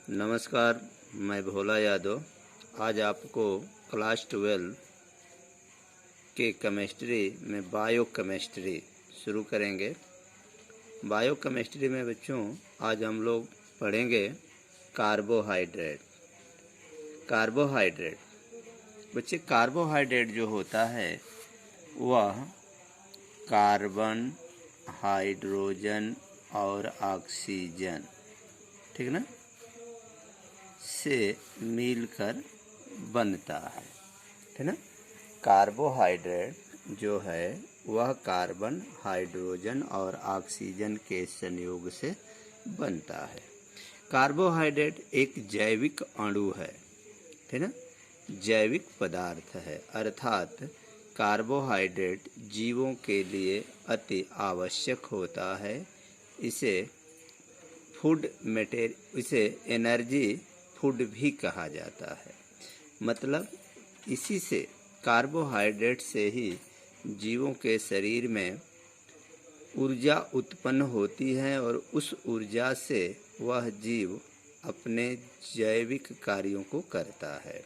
नमस्कार, मैं भोला यादव। आज आपको क्लास 12 के केमिस्ट्री में बायो केमिस्ट्री शुरू करेंगे। बायो केमिस्ट्री में बच्चों आज हम लोग पढ़ेंगे कार्बोहाइड्रेट। बच्चे, कार्बोहाइड्रेट जो होता है वह कार्बन, हाइड्रोजन और ऑक्सीजन, ठीक ना, से मिलकर बनता है, ठीक ना। कार्बोहाइड्रेट जो है वह कार्बन, हाइड्रोजन और ऑक्सीजन के संयोग से बनता है। कार्बोहाइड्रेट एक जैविक अणु है, ठीक ना, जैविक पदार्थ है, अर्थात कार्बोहाइड्रेट जीवों के लिए अति आवश्यक होता है। इसे एनर्जी फूड भी कहा जाता है। मतलब इसी से, कार्बोहाइड्रेट से ही जीवों के शरीर में ऊर्जा उत्पन्न होती है और उस ऊर्जा से वह जीव अपने जैविक कार्यों को करता है,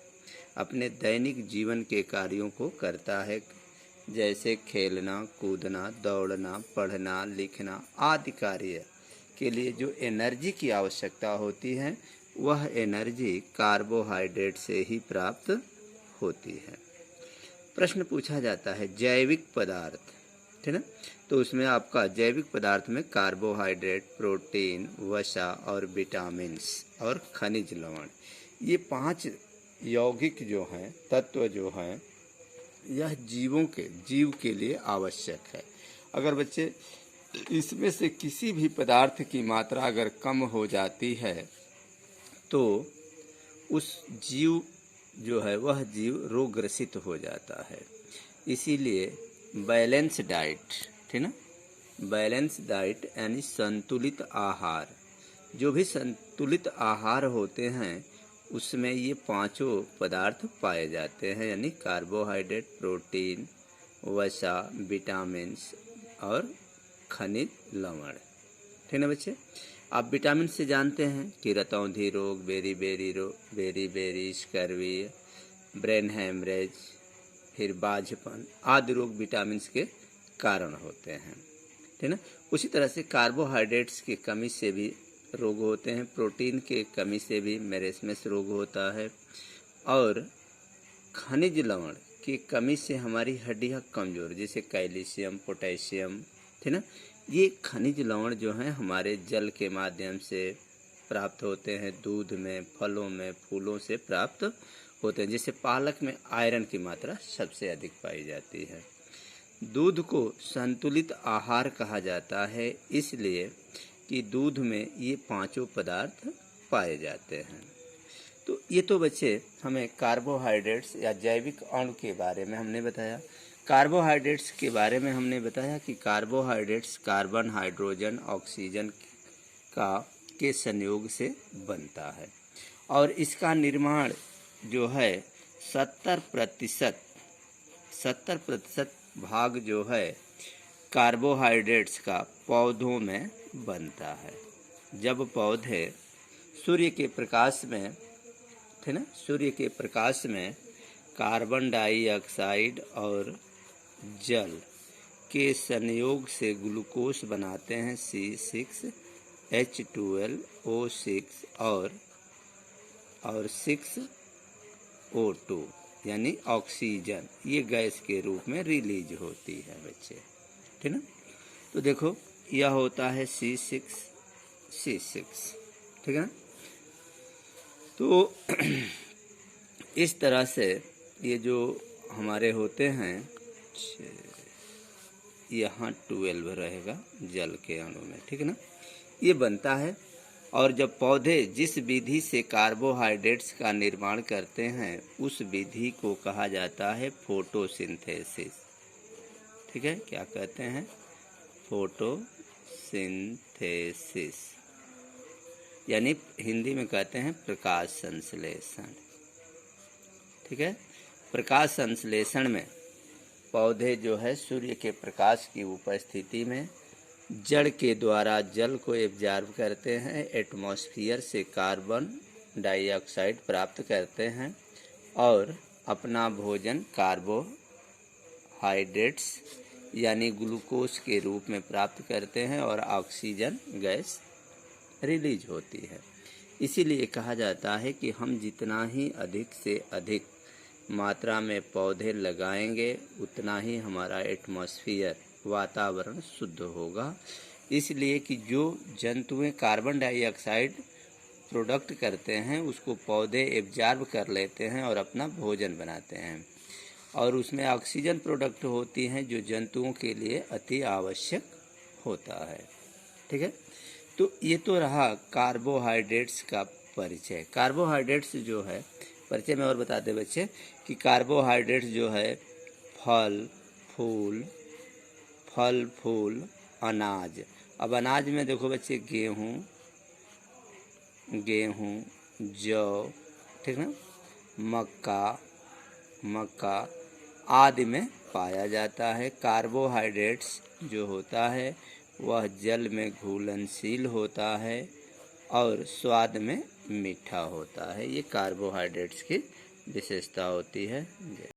अपने दैनिक जीवन के कार्यों को करता है, जैसे खेलना, कूदना, दौड़ना, पढ़ना, लिखना आदि कार्य के लिए जो एनर्जी की आवश्यकता होती है वह एनर्जी कार्बोहाइड्रेट से ही प्राप्त होती है। प्रश्न पूछा जाता है जैविक पदार्थ, ठीक ना, तो उसमें आपका जैविक पदार्थ में कार्बोहाइड्रेट, प्रोटीन, वसा और विटामिन्स और खनिज लवण, ये 5 यौगिक जो हैं, तत्व जो हैं, यह जीव के लिए आवश्यक है। अगर बच्चे इसमें से किसी भी पदार्थ की मात्रा अगर कम हो जाती है तो उस जीव जो है वह जीव रोगग्रसित हो जाता है। इसीलिए बैलेंस डाइट, ठीक ना, बैलेंस डाइट यानी संतुलित आहार, जो भी संतुलित आहार होते हैं उसमें ये 5 पदार्थ पाए जाते हैं, यानी कार्बोहाइड्रेट, प्रोटीन, वसा, विटामिन्स और खनिज लवण, ठीक ना बच्चे। आप विटामिन से जानते हैं कि रतौंधी रोग, बेरी, स्कर्वी, ब्रेन हैमरेज, फिर बाझपन आदि रोग विटामिन के कारण होते हैं, ठीक ना। उसी तरह से कार्बोहाइड्रेट्स की कमी से भी रोग होते हैं, प्रोटीन के कमी से भी मैरेस्मस रोग होता है, और खनिज लवण की कमी से हमारी हड्डियां कमजोर, जैसे कैल्शियम, पोटेशियम, ठीक ना। ये खनिज लवण जो हैं हमारे जल के माध्यम से प्राप्त होते हैं, दूध में, फलों में, फूलों से प्राप्त होते हैं। जैसे पालक में आयरन की मात्रा सबसे अधिक पाई जाती है। दूध को संतुलित आहार कहा जाता है इसलिए कि दूध में ये 5 पदार्थ पाए जाते हैं। तो ये तो बच्चे हमें कार्बोहाइड्रेट्स या जैविक अणु के बारे में हमने बताया। कार्बोहाइड्रेट्स के बारे में हमने बताया कि कार्बोहाइड्रेट्स कार्बन, हाइड्रोजन, ऑक्सीजन के संयोग से बनता है और इसका निर्माण जो है 70% भाग जो है कार्बोहाइड्रेट्स का पौधों में बनता है। जब पौधे सूर्य के प्रकाश में, थे ना, सूर्य के प्रकाश में कार्बन डाइऑक्साइड और जल के संयोग से ग्लूकोज बनाते हैं, C6H12O6 और 6O2 यानी ऑक्सीजन, ये गैस के रूप में रिलीज होती है बच्चे, ठीक ना। तो देखो यह होता है C6, ठीक है ना। तो इस तरह से ये जो हमारे होते हैं, यहाँ 12 रहेगा जल के अणु में, ठीक है ना, ये बनता है। और जब पौधे जिस विधि से कार्बोहाइड्रेट्स का निर्माण करते हैं उस विधि को कहा जाता है फोटोसिंथेसिस, ठीक है। क्या कहते हैं? फोटोसिंथेसिस, यानी हिंदी में कहते हैं प्रकाश संश्लेषण, ठीक है। प्रकाश संश्लेषण में पौधे जो है सूर्य के प्रकाश की उपस्थिति में जड़ के द्वारा जल को एब्जॉर्ब करते हैं, एटमॉस्फेयर से कार्बन डाइऑक्साइड प्राप्त करते हैं और अपना भोजन कार्बोहाइड्रेट्स यानी ग्लूकोज के रूप में प्राप्त करते हैं और ऑक्सीजन गैस रिलीज होती है। इसीलिए कहा जाता है कि हम जितना ही अधिक से अधिक मात्रा में पौधे लगाएंगे उतना ही हमारा एटमॉस्फेयर वातावरण शुद्ध होगा। इसलिए कि जो जंतुएं कार्बन डाइऑक्साइड प्रोडक्ट करते हैं उसको पौधे एब्जॉर्ब कर लेते हैं और अपना भोजन बनाते हैं, और उसमें ऑक्सीजन प्रोडक्ट होती हैं जो जंतुओं के लिए अति आवश्यक होता है। ठीक है, तो ये तो रहा कार्बोहाइड्रेट्स का परिचय। कार्बोहाइड्रेट्स जो है परिचय में और बताते बच्चे कि कार्बोहाइड्रेट्स जो है फल फूल अनाज। अब अनाज में देखो बच्चे गेहूँ जौ, ठीक ना, मक्का आदि में पाया जाता है। कार्बोहाइड्रेट्स जो होता है वह जल में घुलनशील होता है और स्वाद में मीठा होता है। ये कार्बोहाइड्रेट्स की विशेषता होती है।